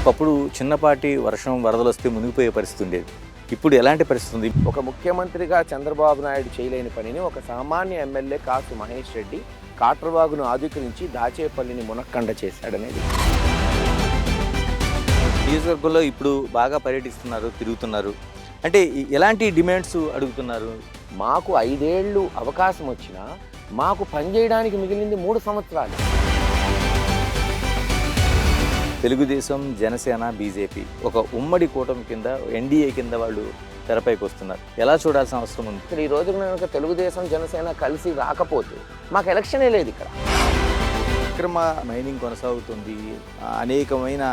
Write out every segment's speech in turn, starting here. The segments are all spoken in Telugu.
ఒకప్పుడు చిన్నపాటి వర్షం వరదలు వస్తే మునిగిపోయే పరిస్థితి ఉండేది. ఇప్పుడు ఎలాంటి పరిస్థితి ఉంది? ఒక ముఖ్యమంత్రిగా చంద్రబాబు నాయుడు చేయలేని పనిని ఒక సామాన్య ఎమ్మెల్యే కాసు మహేష్ రెడ్డి కాట్రవాగును ఆధుకరించి దాచేపల్లిని మునక్కండ చేశాడనేది. నియోజకవర్గంలో ఇప్పుడు బాగా పర్యటిస్తున్నారు, తిరుగుతున్నారు. అంటే ఎలాంటి డిమాండ్స్ అడుగుతున్నారు? మాకు 5 ఏళ్ళు అవకాశం వచ్చినా మాకు పనిచేయడానికి మిగిలింది 3 సంవత్సరాలు. తెలుగుదేశం, జనసేన, బీజేపీ ఒక ఉమ్మడి కూటమి కింద, ఎన్డీఏ కింద వాళ్ళు తెరపైకి వస్తున్నారు. ఎలా చూడాల్సిన అవసరం ఉంది? ఇక్కడ ఈ రోజు కనుక తెలుగుదేశం జనసేన కలిసి రాకపోతే మాకు ఎలక్షనే లేదు. ఇక్కడ అక్రమ మైనింగ్ కొనసాగుతుంది, అనేకమైన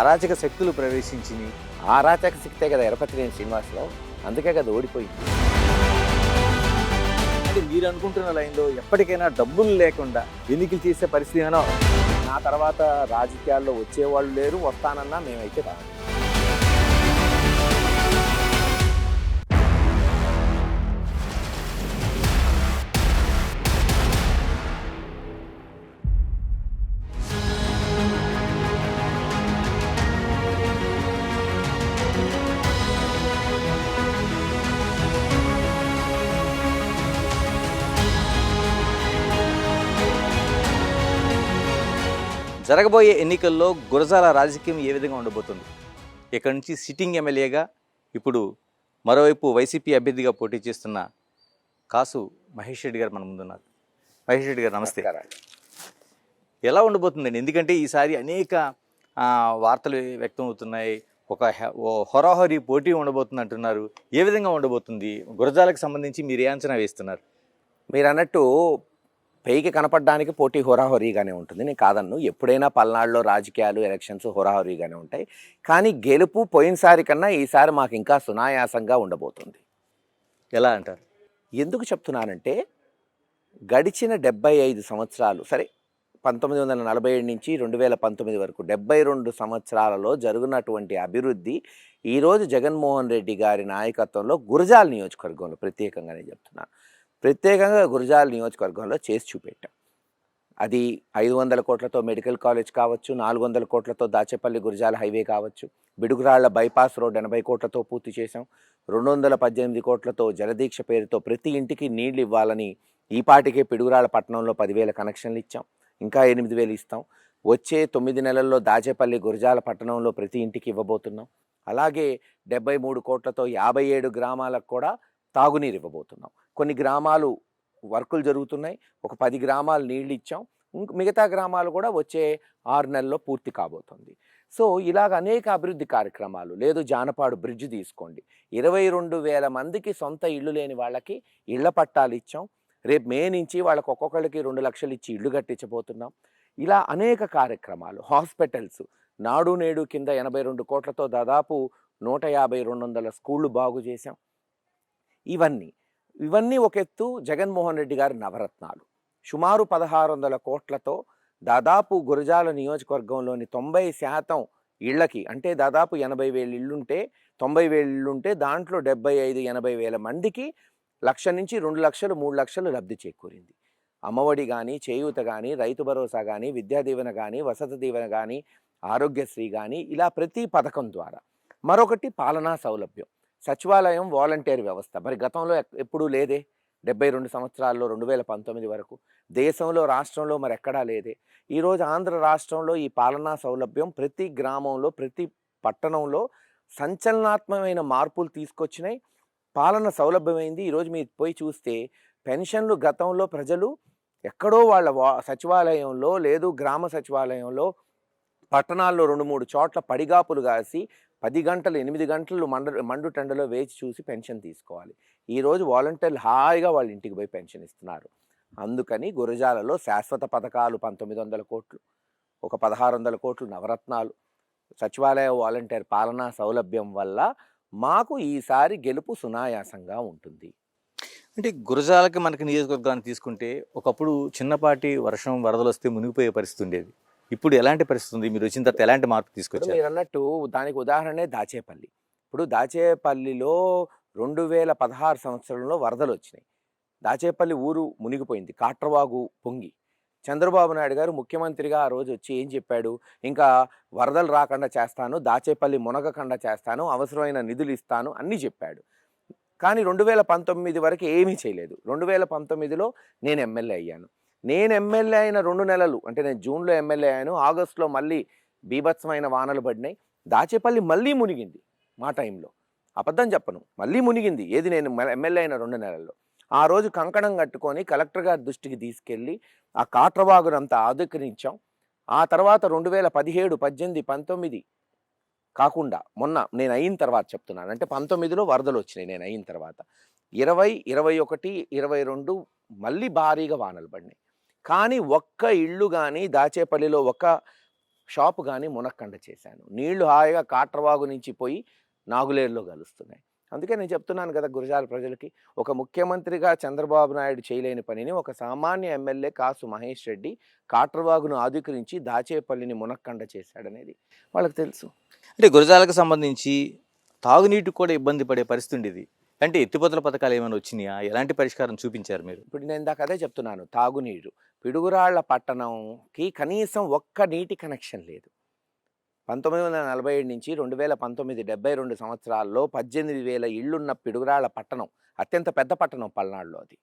అరాచక శక్తులు ప్రవేశించినాయి. ఆ అరాచక శక్తే కదా ఎరపతినేని శ్రీనివాసరావు, అందుకే కదా ఓడిపోయింది. అంటే మీరు అనుకుంటున్న లైన్లో ఎప్పటికైనా డబ్బులు లేకుండా ఎన్నికలు చేసే పరిస్థితి ఏమైనా? నా తర్వాత రాజకీయాల్లో వచ్చేవాళ్ళు లేరు, వస్తానన్నా మేమైతే రాదు. జరగబోయే ఎన్నికల్లో గురజాల రాజకీయం ఏ విధంగా ఉండబోతుంది? ఇక్కడ నుంచి సిట్టింగ్ ఎమ్మెల్యేగా, ఇప్పుడు మరోవైపు వైసీపీ అభ్యర్థిగా పోటీ చేస్తున్న కాసు మహేష్ రెడ్డి గారు మన ముందున్నారు. మహేష్ రెడ్డి గారు నమస్తే. ఎలా ఉండబోతుందండి? ఎందుకంటే ఈసారి అనేక వార్తలు వ్యక్తం అవుతున్నాయి. ఒక హోరాహోరీ పోటీ ఉండబోతుంది అంటున్నారు. ఏ విధంగా ఉండబోతుంది? గురజాలకు సంబంధించి మీరు ఏ అంచనా వేస్తున్నారు? మీరు అన్నట్టు పైకి కనపడడానికి పోటీ హోరాహోరీగానే ఉంటుంది, నేను కాదన్ను. ఎప్పుడైనా పల్నాడులో రాజకీయాలు, ఎలక్షన్స్ హోరాహోరీగానే ఉంటాయి. కానీ గెలుపు పోయినసారి కన్నా ఈసారి మాకు ఇంకా సునాయాసంగా ఉండబోతుంది. ఎలా అంటారు? ఎందుకు చెప్తున్నానంటే గడిచిన 75 సంవత్సరాలు, సరే 1947 నుంచి 2019 వరకు 72 సంవత్సరాలలో జరుగునటువంటి అభివృద్ధి ఈరోజు జగన్మోహన్ రెడ్డి గారి నాయకత్వంలో గురజాల నియోజకవర్గంలో ప్రత్యేకంగానే చెప్తున్నాను, ప్రత్యేకంగా గురజాల నియోజకవర్గంలో చేసి చూపెట్టాం. అది 500 కోట్లతో మెడికల్ కాలేజ్ కావచ్చు, 400 కోట్లతో దాచేపల్లి గురజాల హైవే కావచ్చు, బిడుగురాళ్ల బైపాస్ రోడ్ 80 కోట్లతో పూర్తి చేశాం. 218 కోట్లతో జలదీక్ష పేరుతో ప్రతి ఇంటికి నీళ్లు ఇవ్వాలని ఈపాటికే పిడుగురాళ్ల పట్టణంలో 10,000 కనెక్షన్లు ఇచ్చాం. ఇంకా 8,000 ఇస్తాం. వచ్చే 9 నెలల్లో దాచేపల్లి గురజాల పట్టణంలో ప్రతి ఇంటికి ఇవ్వబోతున్నాం. అలాగే 73 కోట్లతో 57 గ్రామాలకు కూడా తాగునీరు ఇవ్వబోతున్నాం. కొన్ని గ్రామాలు వర్కులు జరుగుతున్నాయి, ఒక 10 గ్రామాలు నీళ్ళు ఇచ్చాం. మిగతా గ్రామాలు కూడా వచ్చే 6 నెలల్లో పూర్తి కాబోతుంది. సో ఇలాగ అనేక అభివృద్ధి కార్యక్రమాలు. లేదు, జానపాడు బ్రిడ్జ్ తీసుకోండి, 22,000 మందికి సొంత ఇళ్ళు లేని వాళ్ళకి ఇళ్ల పట్టాలు ఇచ్చాం. రేపు మే నుంచి వాళ్ళకి ఒక్కొక్కరికి 2 లక్షలు ఇచ్చి ఇళ్ళు కట్టించబోతున్నాం. ఇలా అనేక కార్యక్రమాలు. హాస్పిటల్స్, నాడు నేడు కింద 82 కోట్లతో దాదాపు 150-200 స్కూళ్ళు బాగు చేశాం. ఇవన్నీ ఒక ఎత్తు. జగన్మోహన్ రెడ్డి గారి నవరత్నాలు సుమారు 1,600 కోట్లతో దాదాపు గురజాల నియోజకవర్గంలోని 90% ఇళ్లకి, అంటే దాదాపు 80,000 ఇళ్ళుంటే 90,000 ఇళ్ళుంటే దాంట్లో 75-80,000 మందికి 1,00,000 నుంచి 2 లక్షలు 3 లక్షలు లబ్ధి చేకూరింది. అమ్మఒడి కానీ, చేయూత కానీ, రైతు భరోసా కానీ, విద్యా దీవెన కానీ, వసతి దీవెన కానీ, ఆరోగ్యశ్రీ కానీ, ఇలా ప్రతి పథకం ద్వారా. మరొకటి పాలనా సౌలభ్యం, సచివాలయం, వాలంటీర్ వ్యవస్థ. మరి గతంలో ఎప్పుడూ లేదే, 72 సంవత్సరాల్లో 2019 వరకు దేశంలో, రాష్ట్రంలో మరి ఎక్కడా లేదే. ఈరోజు ఆంధ్ర రాష్ట్రంలో ఈ పాలనా సౌలభ్యం ప్రతి గ్రామంలో, ప్రతి పట్టణంలో సంచలనాత్మకమైన మార్పులు తీసుకొచ్చినాయి. పాలన సౌలభ్యమైంది. ఈరోజు మీరు పోయి చూస్తే పెన్షన్లు గతంలో ప్రజలు ఎక్కడో వాళ్ళ సచివాలయంలో, లేదు గ్రామ సచివాలయంలో, పట్టణాల్లో 2-3 చోట్ల పడిగాపులు కాసి 10 గంటలు 8 గంటలు మండుటెండలో వేచి చూసి పెన్షన్ తీసుకోవాలి. ఈరోజు వాలంటీర్లు హాయిగా వాళ్ళ ఇంటికి పోయి పెన్షన్ ఇస్తున్నారు. అందుకని గురజాలలో శాశ్వత పథకాలు 1,900 కోట్లు, ఒక 1,600 కోట్లు నవరత్నాలు, సచివాలయ వాలంటీర్ పాలనా సౌలభ్యం వల్ల మాకు ఈసారి గెలుపు సునాయాసంగా ఉంటుంది. అంటే గురజాలకి మనకి నియోజకవర్గాన్ని తీసుకుంటే ఒకప్పుడు చిన్నపాటి వర్షం వరదలు వస్తే మునిగిపోయే పరిస్థితి ఉండేది. ఇప్పుడు ఎలాంటి పరిస్థితి ఉంది? మీరు వచ్చిన తర్వాత ఎలాంటి మార్పు తీసుకొచ్చారు? మీరు అన్నట్టు దానికి ఉదాహరణే దాచేపల్లి. ఇప్పుడు దాచేపల్లిలో 2016 సంవత్సరంలో వరదలు వచ్చినాయి. దాచేపల్లి ఊరు మునిగిపోయింది, కాట్రవాగు పొంగి. చంద్రబాబు నాయుడు గారు ముఖ్యమంత్రిగా ఆ రోజు వచ్చి ఏం చెప్పాడు, ఇంకా వరదలు రాకుండా చేస్తాను, దాచేపల్లి మునగకుండా చేస్తాను, అవసరమైన నిధులు ఇస్తాను అన్నీ చెప్పాడు. కానీ 2019 వరకు ఏమీ చేయలేదు. 2019లో నేను ఎమ్మెల్యే అయ్యాను. నేను ఎమ్మెల్యే అయిన 2 నెలలు అంటే నేను జూన్లో ఎమ్మెల్యే అయ్యాను, ఆగస్టులో మళ్ళీ బీభత్సమైన వానలు పడినాయి. దాచేపల్లి మళ్ళీ మునిగింది మా టైంలో. అబద్ధం చెప్పను, మళ్ళీ మునిగింది. ఏది నేను ఎమ్మెల్యే అయిన 2 నెలల్లో. ఆ రోజు కంకణం కట్టుకొని కలెక్టర్ గారి దృష్టికి తీసుకెళ్ళి ఆ కాట్రవాగునంతా ఆధుకరించాం. ఆ తర్వాత 2017, 18, 19 కాకుండా మొన్న నేను అయిన తర్వాత చెప్తున్నాను. అంటే 19లో వరదలు వచ్చినాయి నేను అయిన తర్వాత. 20, 21, 22 మళ్ళీ భారీగా వానలు పడినాయి. కానీ ఒక్క ఇల్లు కానీ దాచేపల్లిలో ఒక్క షాపు కానీ మునక్కండ చేశాను. నీళ్లు హాయిగా కాట్రవాగు నుంచి పోయి నాగులేరులో కలుస్తున్నాయి. అందుకే నేను చెప్తున్నాను కదా గురజాల ప్రజలకి, ఒక ముఖ్యమంత్రిగా చంద్రబాబు నాయుడు చేయలేని పనిని ఒక సామాన్య ఎమ్మెల్యే కాసు మహేష్ రెడ్డి కాట్రవాగును ఆధుకరించి దాచేపల్లిని మునక్కండ చేశాడనేది వాళ్ళకి తెలుసు. అంటే గురజాలకు సంబంధించి తాగునీటికి కూడా ఇబ్బంది పడే పరిస్థితి ఉండేది. అంటే ఎత్తిపోతల పథకాలు ఏమైనా వచ్చినాయా? ఎలాంటి పరిష్కారం చూపించారు మీరు? ఇప్పుడు నేను ఇందాక అదే చెప్తున్నాను, తాగునీరు పిడుగురాళ్ల పట్టణంకి కనీసం ఒక్క నీటి కనెక్షన్ లేదు. 1947 నుంచి 2019 72 సంవత్సరాల్లో 18,000 ఇళ్లున్న పిడుగురాళ్ల పట్టణం, అత్యంత పెద్ద పట్టణం పల్నాడులో. అది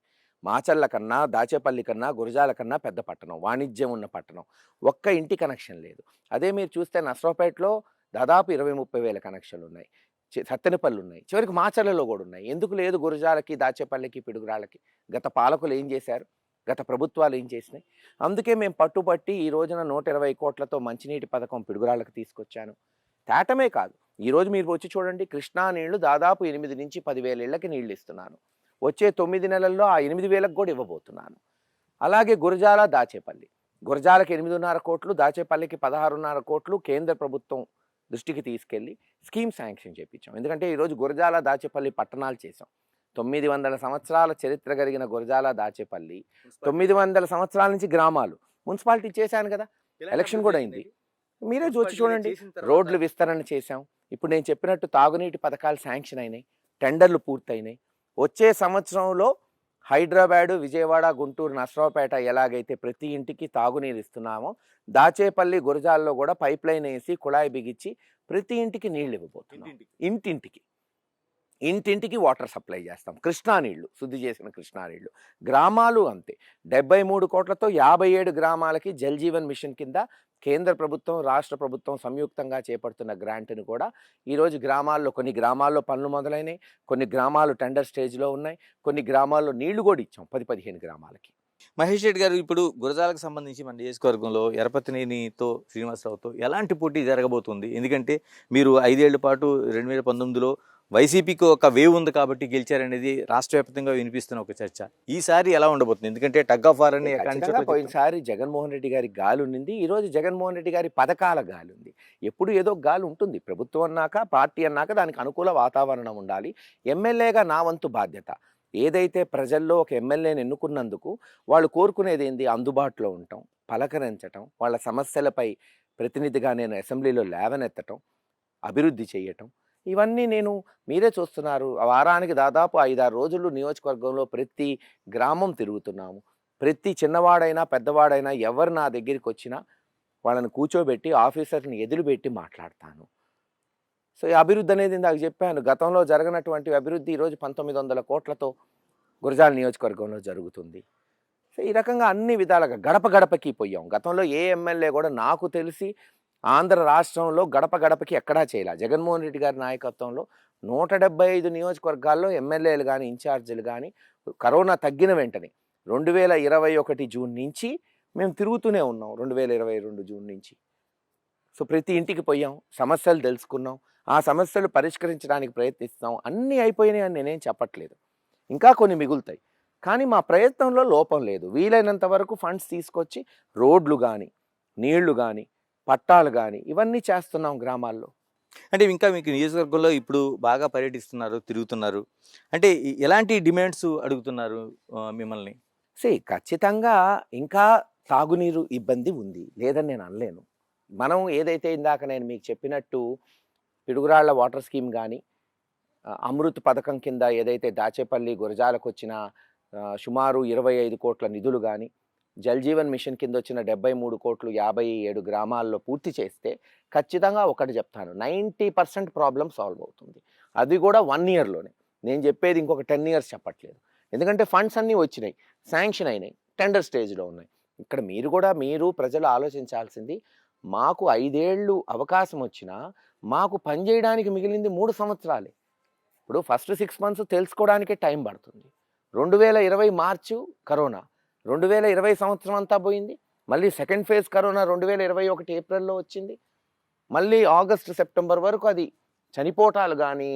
మాచర్ల కన్నా, దాచేపల్లి కన్నా, గురజాల కన్నా పెద్ద పట్టణం, వాణిజ్యం ఉన్న పట్టణం. ఒక్క ఇంటి కనెక్షన్ లేదు. అదే మీరు చూస్తే నర్సరావుపేటలో దాదాపు 20-30 వేల కనెక్షన్లు ఉన్నాయి, సత్తెనపల్లి ఉన్నాయి, చివరికి మాచర్లలో కూడా ఉన్నాయి. ఎందుకు లేదు గురజాలకి, దాచేపల్లికి, పిడుగురాళ్ళకి? గత పాలకులు ఏం చేశారు? గత ప్రభుత్వాలు ఏం చేసినాయి? అందుకే మేము పట్టుబట్టి ఈ రోజున 120 కోట్లతో మంచినీటి పథకం పిడుగురాళ్ళకి తీసుకొచ్చాను. తేటమే కాదు, ఈరోజు మీరు వచ్చి చూడండి, కృష్ణా నీళ్లు దాదాపు 8 నుంచి 10,000 ఇళ్లకి నీళ్లు ఇస్తున్నాను. వచ్చే 9 నెలల్లో ఆ 8,000కి కూడా ఇవ్వబోతున్నాను. అలాగే గురజాల, దాచేపల్లి, గురజాలకి 8.5 కోట్లు, దాచేపల్లికి 16.5 కోట్లు కేంద్ర ప్రభుత్వం దృష్టికి తీసుకెళ్ళి స్కీమ్ శాంక్షన్ చేయించాం. ఎందుకంటే ఈరోజు గురజాల, దాచేపల్లి పట్టణాలు చేసాం. 900 సంవత్సరాల చరిత్ర కలిగిన గురజాల, దాచేపల్లి 900 సంవత్సరాల నుంచి గ్రామాలు. మున్సిపాలిటీ చేశాను కదా, ఎలక్షన్ కూడా అయింది. మీరే వచ్చి చూడండి, రోడ్లు విస్తరణ చేశాం. ఇప్పుడు నేను చెప్పినట్టు తాగునీటి పథకాలు శాంక్షన్ అయినాయి, టెండర్లు పూర్తయినాయి. వచ్చే సంవత్సరంలో హైదరాబాదు, విజయవాడ, గుంటూరు, నర్సరావుపేట ఎలాగైతే ప్రతి ఇంటికి తాగునీరు ఇస్తున్నామో, దాచేపల్లి, గురజాల్లో కూడా పైప్ లైన్ వేసి కుళాయి బిగించి ప్రతి ఇంటికి నీళ్ళు ఇవ్వబోతున్నాం. ఇంటింటికి వాటర్ సప్లై చేస్తాం. కృష్ణా నీళ్లు, శుద్ధి చేసిన కృష్ణా నీళ్లు. గ్రామాలు అంతే, 73 కోట్లతో 57 గ్రామాలకి జల్ జీవన్ మిషన్ కింద కేంద్ర ప్రభుత్వం, రాష్ట్ర ప్రభుత్వం సంయుక్తంగా చేపడుతున్న గ్రాంట్ను కూడా ఈరోజు గ్రామాల్లో, కొన్ని గ్రామాల్లో పనులు మొదలైనవి, కొన్ని గ్రామాలు టెండర్ స్టేజ్లో ఉన్నాయి, కొన్ని గ్రామాల్లో నీళ్లు కూడా ఇచ్చాం 10-15 గ్రామాలకి. మహేష్ రెడ్డి గారు, ఇప్పుడు గురజాలకు సంబంధించి మన నియోజకవర్గంలో ఎరపతినేనితో, శ్రీనివాసరావుతో ఎలాంటి పోటీ జరగబోతుంది? ఎందుకంటే మీరు 5 ఏళ్ల పాటు 2019లో వైసీపీకి ఒక వేవ్ ఉంది కాబట్టి గెలిచారనేది రాష్ట్ర వ్యాప్తంగా వినిపిస్తున్న ఒక చర్చ. ఈసారి ఎలా ఉండబోతుంది? ఎందుకంటే టగ్ ఆఫ్ వార్ అని పోయినసారి జగన్మోహన్ రెడ్డి గారి గాలి ఉన్నింది, ఈరోజు జగన్మోహన్ రెడ్డి గారి పథకాల గాలి ఉంది. ఎప్పుడు ఏదో గాలి ఉంటుంది. ప్రభుత్వం అన్నాక, పార్టీ అన్నాక దానికి అనుకూల వాతావరణం ఉండాలి. ఎమ్మెల్యేగా నా వంతు బాధ్యత, ఏదైతే ప్రజల్లో ఒక ఎమ్మెల్యేని ఎన్నుకున్నందుకు వాళ్ళు కోరుకునేది ఏంది? అందుబాటులో ఉండటం, పలకరించటం, వాళ్ళ సమస్యలపై ప్రతినిధిగా నేను అసెంబ్లీలో లేవనెత్తటం, అభివృద్ధి చేయటం. ఇవన్నీ నేను, మీరే చూస్తున్నారు, వారానికి దాదాపు 5-6 రోజులు నియోజకవర్గంలో ప్రతి గ్రామం తిరుగుతున్నాము. ప్రతి చిన్నవాడైనా పెద్దవాడైనా ఎవరు నా దగ్గరికి వచ్చినా వాళ్ళని కూర్చోబెట్టి ఆఫీసర్ని ఎదురుపెట్టి మాట్లాడతాను. సో ఈ అభివృద్ధి అనేది ఇందాక చెప్పాను, గతంలో జరగనటువంటి అభివృద్ధి ఈరోజు 1900 కోట్లతో గురజాల నియోజకవర్గంలో జరుగుతుంది. సో ఈ రకంగా అన్ని విధాలుగా గడప గడపకి పోయాం. గతంలో ఏ ఎమ్మెల్యే కూడా నాకు తెలిసి ఆంధ్ర రాష్ట్రంలో గడప గడపకి ఎక్కడా చేయాల. జగన్మోహన్ రెడ్డి గారి నాయకత్వంలో 175 నియోజకవర్గాల్లో ఎమ్మెల్యేలు కానీ, ఇన్ఛార్జీలు కానీ కరోనా తగ్గిన వెంటనే 2021 జూన్ నుంచి మేము తిరుగుతూనే ఉన్నాం. 2022 జూన్ నుంచి. సో ప్రతి ఇంటికి పోయాం, సమస్యలు తెలుసుకున్నాం, ఆ సమస్యలు పరిష్కరించడానికి ప్రయత్నిస్తాం. అన్నీ అయిపోయినాయి అని నేనేం చెప్పట్లేదు, ఇంకా కొన్ని మిగులుతాయి. కానీ మా ప్రయత్నంలో లోపం లేదు. వీలైనంత వరకు ఫండ్స్ తీసుకొచ్చి రోడ్లు కానీ, నీళ్లు కానీ, పట్టాలు కానీ ఇవన్నీ చేస్తున్నాం గ్రామాల్లో. అంటే ఇంకా మీకు నియోజకవర్గంలో ఇప్పుడు బాగా పర్యటిస్తున్నారు, తిరుగుతున్నారు, అంటే ఎలాంటి డిమాండ్స్ అడుగుతున్నారు మిమ్మల్ని? ఖచ్చితంగా ఇంకా తాగునీరు ఇబ్బంది ఉంది, లేదని నేను అనలేను. మనం ఏదైతే ఇందాక నేను మీకు చెప్పినట్టు పిడుగురాళ్ల వాటర్ స్కీమ్ కానీ, అమృత్ పథకం కింద ఏదైతే దాచేపల్లి, గురజాలకు వచ్చిన సుమారు 25 కోట్ల నిధులు కానీ, జల్ జీవన్ మిషన్ కింద వచ్చిన 73 కోట్లు 57 గ్రామాల్లో పూర్తి చేస్తే ఖచ్చితంగా ఒకటి చెప్తాను, 90% ప్రాబ్లం సాల్వ్ అవుతుంది. అది కూడా 1 ఇయర్లోనే. నేను చెప్పేది ఇంకొక 10 ఇయర్స్ చెప్పట్లేదు. ఎందుకంటే ఫండ్స్ అన్నీ వచ్చినాయి, శాంక్షన్ అయినాయి, టెండర్ స్టేజ్లో ఉన్నాయి. ఇక్కడ మీరు ప్రజలు ఆలోచించాల్సింది, మాకు 5 ఏళ్ళు అవకాశం వచ్చినా మాకు పనిచేయడానికి మిగిలింది 3 సంవత్సరాలే. ఇప్పుడు ఫస్ట్ 6 మంత్స్ తెలుసుకోవడానికే టైం పడుతుంది. 2020 మార్చు కరోనా, 2020 సంవత్సరం అంతా పోయింది. మళ్ళీ సెకండ్ ఫేజ్ కరోనా 2021 ఏప్రిల్లో వచ్చింది. మళ్ళీ ఆగస్టు సెప్టెంబర్ వరకు అది చనిపోవటాలు కానీ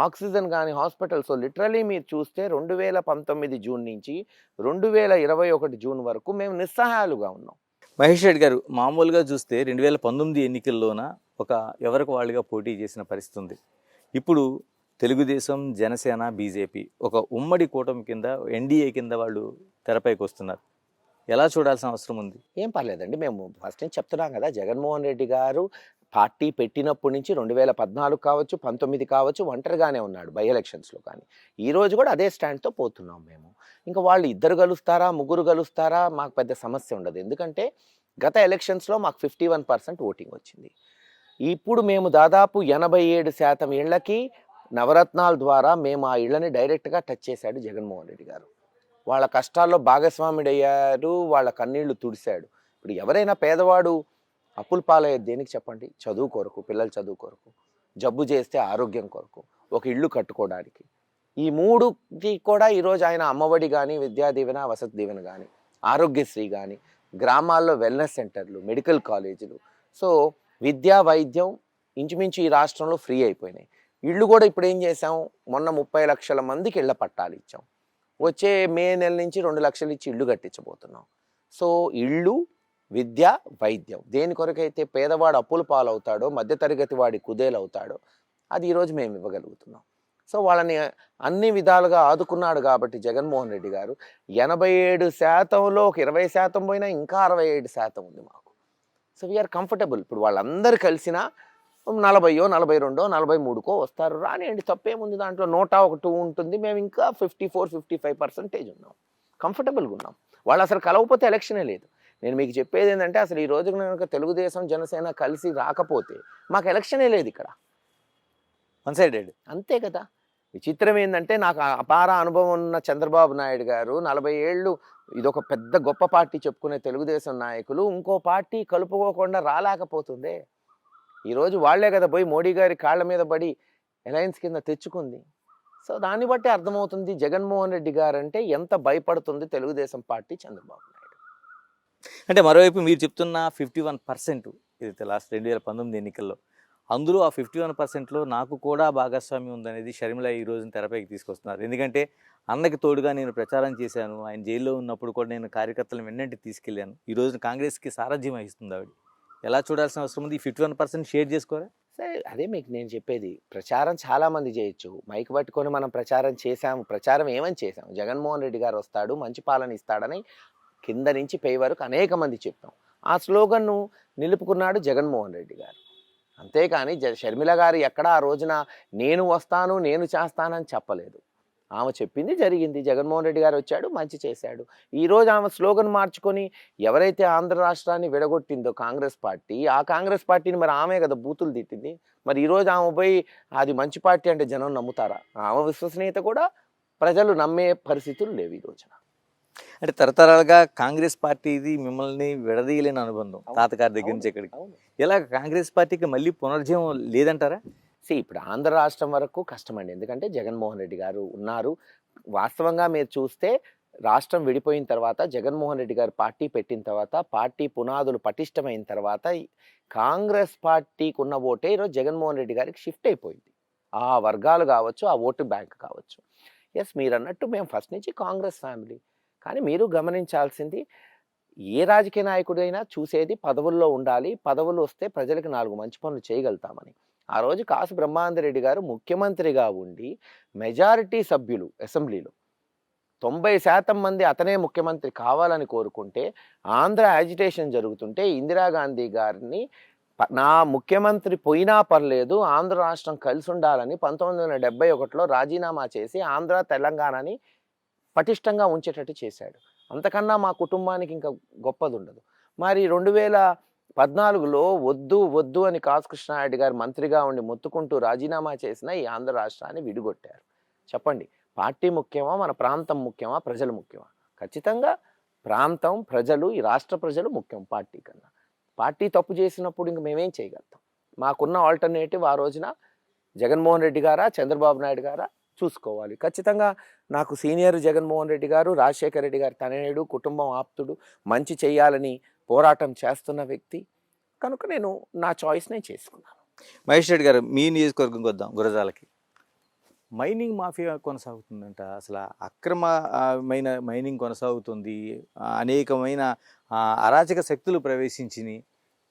ఆక్సిజన్ కానీ హాస్పిటల్. సో లిటరలీ మీరు చూస్తే 2019 జూన్ నుంచి 2021 జూన్ వరకు మేము నిస్సహాయాలుగా ఉన్నాం. మహేష్ రెడ్డి గారు, మామూలుగా చూస్తే 2019 ఎన్నికల్లోన ఒక ఎవరికి వాళ్ళుగా పోటీ చేసిన పరిస్థితి ఉంది. ఇప్పుడు తెలుగుదేశం, జనసేన, బీజేపీ ఒక ఉమ్మడి కూటమి కింద, ఎన్డీఏ కింద వాళ్ళు తెరపైకి వస్తున్నారు. ఎలా చూడాల్సిన అవసరం ఉంది? ఏం పర్లేదండి, మేము ఫస్ట్ నుంచి చెప్తున్నాం కదా, జగన్మోహన్ రెడ్డి గారు పార్టీ పెట్టినప్పటి నుంచి 2014 కావచ్చు, 19 కావచ్చు, ఒంటరిగానే ఉన్నాడు బై ఎలక్షన్స్లో. కానీ ఈరోజు కూడా అదే స్టాండ్తో పోతున్నాం మేము. ఇంకా వాళ్ళు 2 కలుస్తారా, 3 కలుస్తారా, మాకు పెద్ద సమస్య ఉండదు. ఎందుకంటే గత ఎలక్షన్స్లో మాకు 51% ఓటింగ్ వచ్చింది. ఇప్పుడు మేము దాదాపు 87% ఇళ్లకి నవరత్నాల ద్వారా మేము ఆ ఇళ్లని డైరెక్ట్గా టచ్ చేశాడు జగన్మోహన్ రెడ్డి గారు. వాళ్ళ కష్టాల్లో భాగస్వాముడయ్యారు, వాళ్ళ కన్నీళ్లు తుడిశాడు. ఇప్పుడు ఎవరైనా పేదవాడు అప్పుల పాలయ్యేది దేనికి చెప్పండి? చదువు కొరకు, పిల్లల చదువు కొరకు, జబ్బు చేస్తే ఆరోగ్యం కొరకు, ఒక ఇల్లు కట్టుకోవడానికి. ఈ 3కి కూడా ఈరోజు ఆయన అమ్మఒడి కానీ, విద్యా దీవెన, వసతి దీవెన కానీ, ఆరోగ్యశ్రీ కానీ, గ్రామాల్లో వెల్నెస్ సెంటర్లు, మెడికల్ కాలేజీలు. సో విద్యా, వైద్యం ఇంచుమించు ఈ రాష్ట్రంలో ఫ్రీ అయిపోయినాయి. ఇళ్ళు కూడా ఇప్పుడు ఏం చేసాం, మొన్న 30 లక్షల మందికి ఇళ్ల పట్టాలు ఇచ్చాం. వచ్చే మే నెల నుంచి 2 లక్షలు ఇచ్చి ఇళ్ళు కట్టించబోతున్నాం. సో ఇళ్ళు, విద్య, వైద్యం, దేని కొరకైతే పేదవాడు అప్పుల పాలవుతాడో, మధ్యతరగతి వాడి కుదేలవుతాడో అది ఈరోజు మేము ఇవ్వగలుగుతున్నాం. సో వాళ్ళని అన్ని విధాలుగా ఆదుకున్నాడు కాబట్టి జగన్మోహన్ రెడ్డి గారు 87%లో ఒక 20% పోయినా ఇంకా 67% ఉంది మాకు. So we are comfortable. ఇప్పుడు వాళ్ళందరూ కలిసినా 40, 42, 43కో వస్తారు, రానియండి, తప్పేముంది దాంట్లో. 101 ఉంటుంది, మేము ఇంకా 54-55% ఉన్నాం, కంఫర్టబుల్గా ఉన్నాం. వాళ్ళు అసలు కలవకపోతే ఎలక్షనే లేదు. నేను మీకు చెప్పేది ఏంటంటే, అసలు ఈ రోజు కనుక తెలుగుదేశం, జనసేన కలిసి రాకపోతే మాకు ఎలక్షనే లేదు ఇక్కడ. One sided. అంతే కదా. విచిత్రం ఏంటంటే, నాకు అపార అనుభవం ఉన్న చంద్రబాబు నాయుడు గారు 40 ఏళ్ళు ఇదొక పెద్ద గొప్ప పార్టీ చెప్పుకునే తెలుగుదేశం నాయకులు ఇంకో పార్టీ కలుపుకోకుండా రాలేకపోతుందే. ఈరోజు వాళ్లే కదా పోయి మోడీ గారి కాళ్ళ మీద పడి అలయన్స్ కింద తెచ్చుకుంది. సో దాన్ని బట్టి అర్థమవుతుంది జగన్మోహన్ రెడ్డి గారు అంటే ఎంత భయపడుతుంది తెలుగుదేశం పార్టీ, చంద్రబాబు నాయుడు. అంటే మరోవైపు మీరు చెప్తున్న 51% ఇది లాస్ట్ 2019 ఎన్నికల్లో, అందులో ఆ 51%లో నాకు కూడా భాగస్వామ్యం ఉందనేది షర్మిల ఈ రోజున తెరపైకి తీసుకొస్తున్నారు. ఎందుకంటే అన్నకి తోడుగా నేను ప్రచారం చేశాను, ఆయన జైల్లో ఉన్నప్పుడు కూడా నేను కార్యకర్తలను వెన్నంటి తీసుకెళ్ళాను, ఈ రోజున కాంగ్రెస్కి సారథ్యం వహిస్తుంది ఆవిడ. ఎలా చూడాల్సిన అవసరం ఉంది? ఈ 51% షేర్ చేసుకోరా? సరే, అదే మీకు నేను చెప్పేది. ప్రచారం చాలామంది చేయొచ్చు, మైక్ పట్టుకొని మనం ప్రచారం చేశాము. ప్రచారం ఏమని చేశాము? జగన్మోహన్ రెడ్డి గారు వస్తాడు, మంచి పాలన ఇస్తాడని కింద నుంచి పై వరకు అనేక మంది చెప్పాం. ఆ స్లోగన్ను నిలుపుకున్నాడు జగన్మోహన్ రెడ్డి గారు. అంతేకాని షర్మిల గారు ఎక్కడా ఆ రోజున నేను వస్తాను, నేను చేస్తానని చెప్పలేదు. ఆమె చెప్పింది జరిగింది. జగన్మోహన్ రెడ్డి గారు వచ్చాడు, మంచి చేశాడు. ఈరోజు ఆమె స్లోగన్ మార్చుకొని ఎవరైతే ఆంధ్ర రాష్ట్రాన్ని విడగొట్టిందో కాంగ్రెస్ పార్టీ, ఆ కాంగ్రెస్ పార్టీని మరి ఆమె కదా బూతులు తిట్టింది. మరి ఈరోజు ఆమె పోయి అది మంచి పార్టీ అంటే జనం నమ్ముతారా? ఆమె విశ్వసనీయత కూడా ప్రజలు నమ్మే పరిస్థితులు లేవు ఈ రోజున. అంటే తరతరాలుగా కాంగ్రెస్ పార్టీది మిమ్మల్ని విడదీయలేని అనుబంధం, తాతగారి దగ్గర నుంచి ఇక్కడికి. ఎలా కాంగ్రెస్ పార్టీకి మళ్ళీ పునర్జీవం లేదంటారా? ఇప్పుడు ఆంధ్ర రాష్ట్రం వరకు కష్టమండి. ఎందుకంటే జగన్మోహన్ రెడ్డి గారు ఉన్నారు. వాస్తవంగా మీరు చూస్తే రాష్ట్రం విడిపోయిన తర్వాత, జగన్మోహన్ రెడ్డి గారు పార్టీ పెట్టిన తర్వాత, పార్టీ పునాదులు పటిష్టమైన తర్వాత కాంగ్రెస్ పార్టీకి ఉన్న ఓటే ఈరోజు జగన్మోహన్ రెడ్డి గారికి షిఫ్ట్ అయిపోయింది. ఆ వర్గాలు కావచ్చు, ఆ ఓటు బ్యాంక్ కావచ్చు. ఎస్, మీరు అన్నట్టు మేము ఫస్ట్ నుంచి కాంగ్రెస్ ఫ్యామిలీ. కానీ మీరు గమనించాల్సింది, ఏ రాజకీయ నాయకుడైనా చూసేది పదవుల్లో ఉండాలి, పదవులు వస్తే ప్రజలకు 4 మంచి పనులు చేయగలుగుతామని. ఆ రోజు కాసు బ్రహ్మానందరెడ్డి గారు ముఖ్యమంత్రిగా ఉండి మెజారిటీ సభ్యులు అసెంబ్లీలో 90% మంది అతనే ముఖ్యమంత్రి కావాలని కోరుకుంటే, ఆంధ్ర యాజిటేషన్ జరుగుతుంటే ఇందిరాగాంధీ గారిని నా ముఖ్యమంత్రి పోయినా పర్లేదు, ఆంధ్ర రాష్ట్రం కలిసి ఉండాలని 1971లో రాజీనామా చేసి ఆంధ్ర తెలంగాణని పటిష్టంగా ఉంచేటట్టు చేశాడు. అంతకన్నా మా కుటుంబానికి ఇంకా గొప్పది ఉండదు. మరి 2014లో వద్దు వద్దు అని కాసు కృష్ణారెడ్డి గారు మంత్రిగా ఉండి మొత్తుకుంటూ రాజీనామా చేసిన ఈ ఆంధ్ర రాష్ట్రాన్ని విడిగొట్టారు. చెప్పండి, పార్టీ ముఖ్యమా, మన ప్రాంతం ముఖ్యమా, ప్రజలు ముఖ్యమా? ఖచ్చితంగా ప్రాంతం, ప్రజలు, ఈ రాష్ట్ర ప్రజలు ముఖ్యం పార్టీ కన్నా. పార్టీ తప్పు చేసినప్పుడు ఇంక మేమేం చేయగలుగుతాం? మాకున్న ఆల్టర్నేటివ్ ఆ రోజున జగన్మోహన్ రెడ్డి గారా, చంద్రబాబు నాయుడు గారా చూసుకోవాలి. ఖచ్చితంగా నాకు సీనియర్ జగన్మోహన్ రెడ్డి గారు, రాజశేఖర రెడ్డి గారు తనయుడు, కుటుంబం ఆప్తుడు, మంచి చేయాలని పోరాటం చేస్తున్న వ్యక్తి కనుక నేను నా చాయిస్ నేను చేసుకున్నాను. మహేష్ రెడ్డి గారు, మీ నియోజకవర్గం వద్దాం, గురజాలకి. Mining mafia కొనసాగుతుందంట. అసలు మైనింగ్ కొనసాగుతుంది. అనేకమైన అరాచక శక్తులు ప్రవేశించినాయి.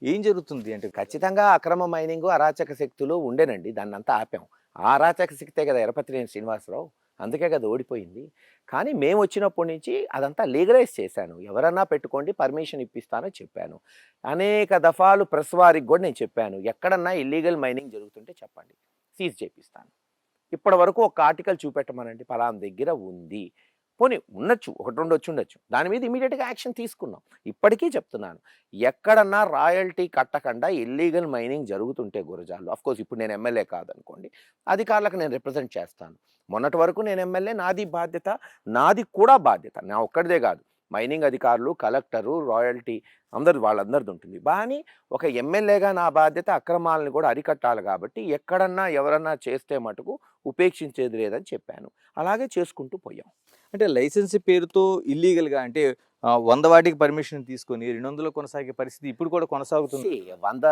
ఏం జరుగుతుంది అంటే? ఖచ్చితంగా అక్రమ మైనింగ్, అరాచక శక్తులు ఉండేనండి. దాన్నంతా ఆపాం. ఆ అరాచక శక్తే కదా ఎరపతినేని శ్రీనివాసరావు. అందుకే కదా ఓడిపోయింది. కానీ మేము వచ్చినప్పటి నుంచి అదంతా లీగలైజ్ చేశాను. ఎవరన్నా పెట్టుకోండి, పర్మిషన్ ఇప్పిస్తానని చెప్పాను. అనేక దఫాలు ప్రెస్ వారికి కూడా నేను చెప్పాను, ఎక్కడన్నా ఇల్లీగల్ మైనింగ్ జరుగుతుంటే చెప్పండి, సీజ్ చేపిస్తాను. ఇప్పటి వరకు ఒక ఆర్టికల్ చూపెట్టమనండి, పలానా దగ్గర ఉంది. పోనీ ఉండొచ్చు, ఒకటి రెండు వచ్చి ఉండొచ్చు, దాని మీద ఇమీడియట్గా యాక్షన్ తీసుకున్నాం. ఇప్పటికీ చెప్తున్నాను, ఎక్కడన్నా రాయల్టీ కట్టకుండా ఇల్లీగల్ మైనింగ్ జరుగుతుంటే గురజాల్లో, అఫ్కోర్స్ ఇప్పుడు నేను ఎమ్మెల్యే కాదనుకోండి, అధికారులకు నేను రిప్రజెంట్ చేస్తాను. మొన్నటి వరకు నేను ఎమ్మెల్యే, నాది బాధ్యత, నాది కూడా బాధ్యత, నా ఒక్కడిదే కాదు, మైనింగ్ అధికారులు, కలెక్టరు, రాయల్టీ వాళ్ళందరిది ఉంటుంది. కానీ ఒక ఎమ్మెల్యేగా నా బాధ్యత అక్రమాలను కూడా అరికట్టాలి. కాబట్టి ఎక్కడన్నా ఎవరన్నా చేస్తే మటుకు ఉపేక్షించేది లేదని చెప్పాను. అలాగే చేసుకుంటూ పోయాం. అంటే లైసెన్స్ పేరుతో ఇల్లీగల్గా, అంటే 100 వాటికి పర్మిషన్ తీసుకొని 200 కొనసాగే పరిస్థితి ఇప్పుడు కూడా కొనసాగుతుంది. 100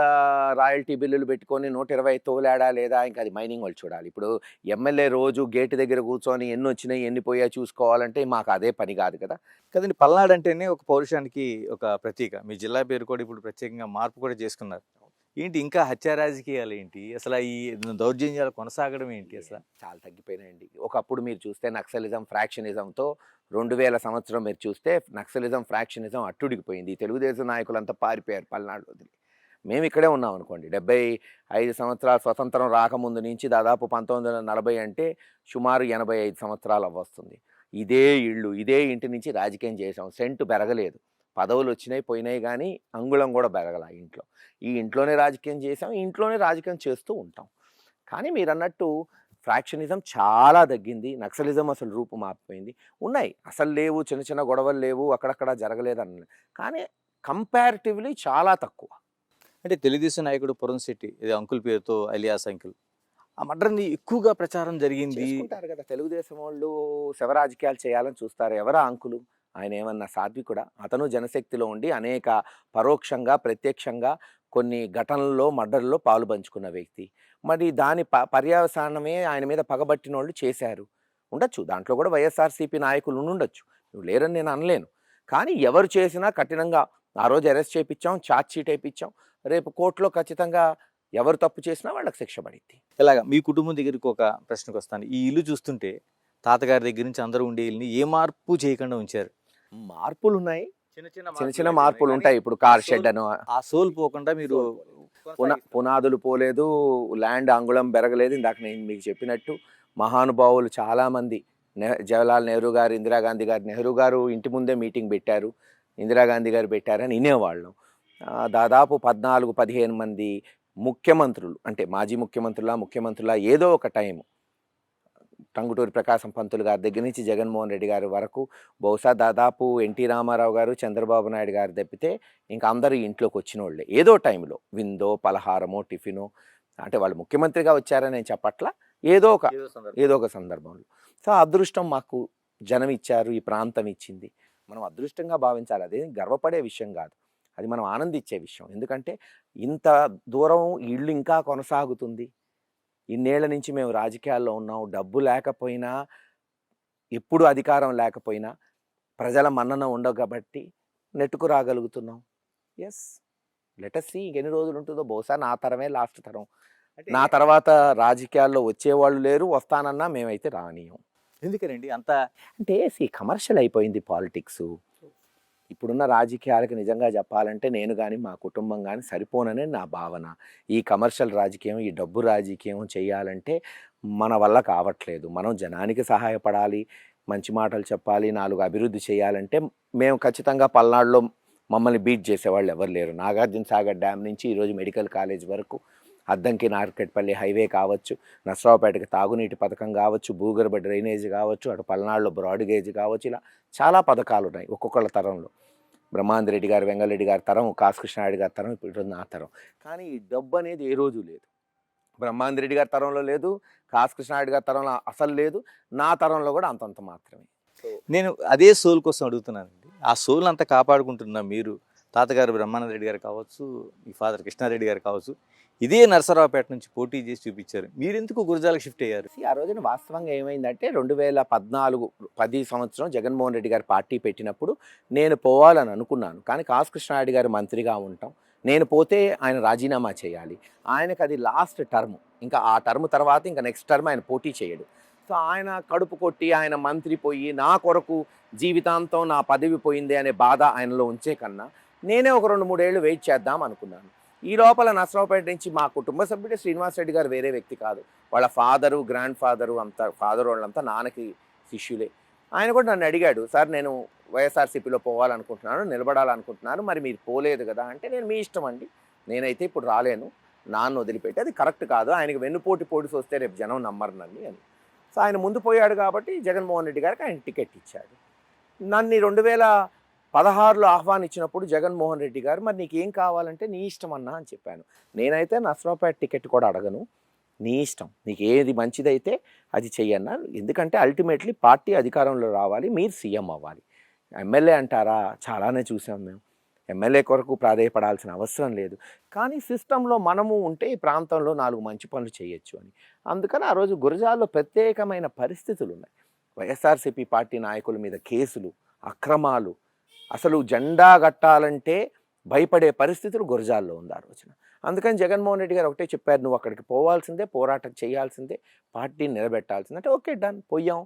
రాయల్టీ బిల్లులు పెట్టుకొని 120 తోలాడా లేదా, ఇంకా అది మైనింగ్ వాళ్ళు చూడాలి. ఇప్పుడు ఎమ్మెల్యే రోజు గేటు దగ్గర కూర్చొని ఎన్ని వచ్చినాయి ఎన్ని పోయా చూసుకోవాలంటే మాకు అదే పని కాదు కదా. కదండి, పల్నాడు అంటేనే ఒక పౌరుషానికి ఒక ప్రతీక. మీ జిల్లా పేరు కూడా ఇప్పుడు ప్రత్యేకంగా మార్పు కూడా చేసుకున్నారు. ఏంటి ఇంకా హత్య రాజకీయాలు ఏంటి? అసలు ఈ దౌర్జన్యాలు కొనసాగడం ఏంటి? అసలు చాలా తగ్గిపోయినాయండి. ఒకప్పుడు మీరు చూస్తే నక్సలిజం, ఫ్రాక్షనిజంతో 2000 సంవత్సరం మీరు చూస్తే నక్సలిజం, ఫ్రాక్షనిజం అట్టుడికిపోయింది. తెలుగుదేశం నాయకులంతా పారిపోయారు పల్నాడు వదిలి. మేము ఇక్కడే ఉన్నాం అనుకోండి. 75 సంవత్సరాలు స్వతంత్రం రాకముందు నుంచి దాదాపు 1940 అంటే సుమారు 85 సంవత్సరాలు అవ్వస్తుంది. ఇదే ఇళ్ళు, ఇదే ఇంటి నుంచి రాజకీయం చేసాం. సెంటు పెరగలేదు. పదవులు వచ్చినాయి పోయినాయి, కానీ అంగుళం కూడా పెరగల ఇంట్లో. ఈ ఇంట్లోనే రాజకీయం చేసాం, ఈ ఇంట్లోనే రాజకీయం చేస్తూ ఉంటాం. కానీ మీరు అన్నట్టు ఫ్రాక్షనిజం చాలా తగ్గింది, నక్సలిజం అసలు రూపు మారిపోయింది. ఉన్నాయి, అసలు లేవు, చిన్న చిన్న గొడవలు లేవు, అక్కడక్కడ జరగలేదన్న, కానీ కంపారిటివ్లీ చాలా తక్కువ. అంటే తెలుగుదేశం నాయకుడు పురంశెట్టి, ఇది అంకుల్ పేరుతో అలియాస్ అంకుల్, ఆ మర్డర్ని ఎక్కువగా ప్రచారం జరిగింది. చేసుకుంటారు కదా తెలుగుదేశం వాళ్ళు, శవ రాజకీయాలు చేయాలని చూస్తారు. ఎవరా అంకులు? ఆయన ఏమన్నా సాత్వికుడా? అతను జనశక్తిలో ఉండి అనేక పరోక్షంగా, ప్రత్యక్షంగా కొన్ని ఘటనల్లో, మర్డర్లో పాలు పంచుకున్న వ్యక్తి. మరి దాని పర్యవసానమే ఆయన మీద పగబట్టిన వాళ్ళు చేశారు. ఉండొచ్చు, దాంట్లో కూడా వైఎస్ఆర్సీపీ నాయకులు ఉండొచ్చు, నువ్వు లేరని నేను అనలేను. కానీ ఎవరు చేసినా కఠినంగా ఆ రోజు అరెస్ట్ చేయించాం, ఛార్జ్ షీట్ వేయించాం. రేపు కోర్టులో ఖచ్చితంగా ఎవరు తప్పు చేసినా వాళ్ళకి శిక్ష పడిద్ది. ఇలాగా మీ కుటుంబం దగ్గరికి ఒక ప్రశ్నకు వస్తాను. ఈ ఇల్లు చూస్తుంటే తాతగారి దగ్గర నుంచి అందరూ ఉండే ఇల్లుని ఏ మార్పు చేయకుండా ఉంచారు. మార్పులు ఉన్నాయి, చిన్న చిన్న మార్పులు మార్పులు ఉంటాయి. ఇప్పుడు కార్ షెడ్ అను, ఆ సోల్ పోకుండా మీరు పునాదులు పోలేదు, ల్యాండ్ అంగుళం పెరగలేదు. ఇందాక నేను మీకు చెప్పినట్టు మహానుభావులు చాలామంది, జవహర్లాల్ నెహ్రూ గారు, ఇందిరాగాంధీ గారు, నెహ్రూ గారు ఇంటి ముందే మీటింగ్ పెట్టారు, ఇందిరాగాంధీ గారు పెట్టారని వినేవాళ్ళం. దాదాపు 14-15 మంది ముఖ్యమంత్రులు, అంటే మాజీ ముఖ్యమంత్రుల ఏదో ఒక టైము, టంగుటూరి ప్రకాశం పంతులు గారి దగ్గర నుంచి జగన్మోహన్ రెడ్డి గారి వరకు, బహుశా దాదాపు ఎన్టీ రామారావు గారు, చంద్రబాబు నాయుడు గారు తప్పితే ఇంకా అందరూ ఇంట్లోకి వచ్చిన వాళ్ళే. ఏదో టైంలో విందో, పలహారమో, టిఫినో, అంటే వాళ్ళు ముఖ్యమంత్రిగా వచ్చారని నేను చెప్పట్లా, ఏదో ఒక సందర్భంలో. సో అదృష్టం మాకు జనం ఇచ్చారు, ఈ ప్రాంతం ఇచ్చింది, మనం అదృష్టంగా భావించాలి. అదే గర్వపడే విషయం కాదు, అది మనం ఆనందించే విషయం. ఎందుకంటే ఇంత దూరం ఇల్లు ఇంకా కొనసాగుతుంది. ఇన్నేళ్ల నుంచి మేము రాజకీయాల్లో ఉన్నాం. డబ్బు లేకపోయినా, ఎప్పుడు అధికారం లేకపోయినా ప్రజల మన్నన ఉండవు కాబట్టి నెట్టుకు రాగలుగుతున్నాం. ఎస్, లెటస్ సీ ఇంకెన్ని రోజులు ఉంటుందో. బహుశా నా తరమే లాస్ట్ తరం. నా తర్వాత రాజకీయాల్లో వచ్చేవాళ్ళు లేరు, వస్తానన్నా మేమైతే రానియం. ఎందుకనండి అంత? అంటే కమర్షియల్ అయిపోయింది పాలిటిక్స్. ఇప్పుడున్న రాజకీయాలకు నిజంగా చెప్పాలంటే నేను కానీ మా కుటుంబం కానీ సరిపోననే నా భావన. ఈ కమర్షియల్ రాజకీయం, ఈ డబ్బు రాజకీయం చేయాలంటే మన వల్ల కావట్లేదు. మనం జనానికి సహాయపడాలి, మంచి మాటలు చెప్పాలి, 4 అభివృద్ధి చేయాలంటే మేము ఖచ్చితంగా పల్నాడులో మమ్మల్ని బీట్ చేసేవాళ్ళు ఎవరు లేరు. నాగార్జున సాగర్ డ్యామ్ నుంచి ఈరోజు మెడికల్ కాలేజ్ వరకు, అద్దంకి నార్కెట్పల్లి హైవే కావచ్చు, నసరావుపేటకి తాగునీటి పథకం కావచ్చు, భూగర్భ డ్రైనేజ్ కావచ్చు, అటు పల్నాడులో బ్రాడ్ గేజ్ కావచ్చు, ఇలా చాలా పథకాలు ఉన్నాయి ఒక్కొక్కళ్ళ తరంలో. బ్రహ్మాందరెడ్డి గారు, వెంగళరెడ్డి గారి తరం, కాసు కృష్ణారెడ్డి గారి తరం, ఇప్పుడు నా తరం. కానీ ఈ డబ్బు అనేది ఏ రోజు లేదు. బ్రహ్మాందరెడ్డి గారి తరంలో లేదు, కాసు కృష్ణారెడ్డి గారి తరంలో అసలు లేదు, నా తరంలో కూడా అంతంత మాత్రమే. నేను అదే సోల్ కోసం అడుగుతున్నానండి. ఆ సోల్ అంతా కాపాడుకుంటున్నా మీరు, తాతగారు బ్రహ్మానంద రెడ్డి గారు కావచ్చు, మీ ఫాదర్ కృష్ణారెడ్డి గారు కావచ్చు, ఇదే నరసరావుపేట నుంచి పోటీ చేసి చూపించారు. మీరు ఎందుకు గురజాలకు షిఫ్ట్ అయ్యారు? ఆ రోజున వాస్తవంగా ఏమైందంటే 2014-10 సంవత్సరం జగన్మోహన్ రెడ్డి గారు పార్టీ పెట్టినప్పుడు నేను పోవాలని అనుకున్నాను. కానీ కాసు కృష్ణారెడ్డి గారు మంత్రిగా ఉంటాం, నేను పోతే ఆయన రాజీనామా చేయాలి. ఆయనకు అది లాస్ట్ టర్మ్, ఇంకా ఆ టర్మ్ తర్వాత ఇంకా నెక్స్ట్ టర్మ్ ఆయన పోటీ చేయడు. సో ఆయన కడుపు కొట్టి ఆయన మంత్రి పోయి నా కొరకు జీవితాంతం నా పదవి పోయింది అనే బాధ ఆయనలో ఉంచే కన్నా నేనే ఒక 2-3 ఏళ్ళు వెయిట్ చేద్దాం అనుకున్నాను. ఈ లోపల నసరావుపేట నుంచి మా కుటుంబ సభ్యుడు శ్రీనివాస్ రెడ్డి గారు వేరే వ్యక్తి కాదు, వాళ్ళ ఫాదరు, గ్రాండ్ ఫాదరు అంతా, ఫాదర్ వాళ్ళంతా నాన్నకి శిష్యులే. ఆయన కూడా నన్ను అడిగాడు, సార్ నేను వైఎస్ఆర్సీపీలో పోవాలనుకుంటున్నాను, నిలబడాలనుకుంటున్నాను, మరి మీరు పోలేదు కదా అంటే, నేను మీ ఇష్టం అండి, నేనైతే ఇప్పుడు రాలేను, నాన్న వదిలిపెట్టి, అది కరెక్ట్ కాదు, ఆయనకి వెన్నుపోటు పొడిసి వస్తే రేపు జనం నమ్మరు నన్ను అని. సో ఆయన ముందు పోయాడు కాబట్టి జగన్మోహన్ రెడ్డి గారికి ఆయన టికెట్ ఇచ్చాడు. నన్ను 2016లో ఆహ్వానించినప్పుడు జగన్మోహన్ రెడ్డి గారు, మరి నీకేం కావాలంటే నీ ఇష్టం అన్నా అని చెప్పాను. నేనైతే నసరావుపేట టికెట్ కూడా అడగను, నీ ఇష్టం, నీకు ఏది మంచిదైతే అది చెయ్యన్నా, ఎందుకంటే అల్టిమేట్లీ పార్టీ అధికారంలో రావాలి, మీరు సీఎం అవ్వాలి. ఎమ్మెల్యే అంటారా, చాలానే చూసాం మేము, ఎమ్మెల్యే కొరకు ప్రాధేయపడాల్సిన అవసరం లేదు, కానీ సిస్టంలో మనము ఉంటే ఈ ప్రాంతంలో 4 మంచి పనులు చేయొచ్చు అని. అందుకని ఆ రోజు గురజాల్లో ప్రత్యేకమైన పరిస్థితులు ఉన్నాయి. వైఎస్ఆర్సీపీ పార్టీ నాయకుల మీద కేసులు, అక్రమాలు, అసలు జెండా కట్టాలంటే భయపడే పరిస్థితులు గురజాల్లో ఉంది ఆ రోజున. అందుకని జగన్మోహన్ రెడ్డి గారు ఒకటే చెప్పారు, నువ్వు అక్కడికి పోవాల్సిందే, పోరాటం చేయాల్సిందే, పార్టీని నిలబెట్టాల్సిందే అంటే ఓకే డన్, పోయాం.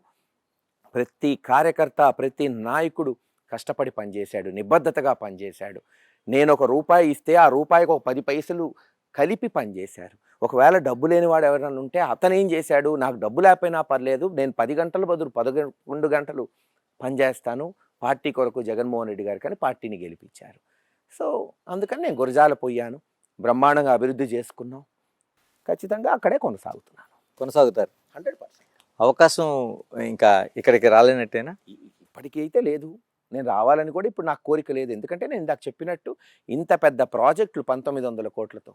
ప్రతి కార్యకర్త, ప్రతి నాయకుడు కష్టపడి పనిచేశాడు, నిబద్ధతగా పనిచేశాడు. నేను ₹1 ఇస్తే ఆ రూపాయికి ఒక 10 పైసలు కలిపి పనిచేశారు. ఒకవేళ డబ్బు లేనివాడు ఎవరైనా ఉంటే అతను ఏం చేశాడు, నాకు డబ్బు లేకపోయినా పర్లేదు, నేను 10 గంటల బదులు 11 గంటలు పనిచేస్తాను పార్టీ కొరకు జగన్మోహన్ రెడ్డి గారు, కానీ పార్టీని గెలిపించారు. సో అందుకని నేను గురజాల పోయాను, బ్రహ్మాండంగా అభివృద్ధి చేసుకున్నాం, ఖచ్చితంగా అక్కడే కొనసాగుతారు 100%. అవకాశం ఇంకా ఇక్కడికి రాలేనట్టేనా? ఇప్పటికైతే లేదు, నేను రావాలని కూడా ఇప్పుడు నాకు కోరిక లేదు. ఎందుకంటే నేను ఇందాక చెప్పినట్టు ఇంత పెద్ద ప్రాజెక్టులు 1900 కోట్లతో,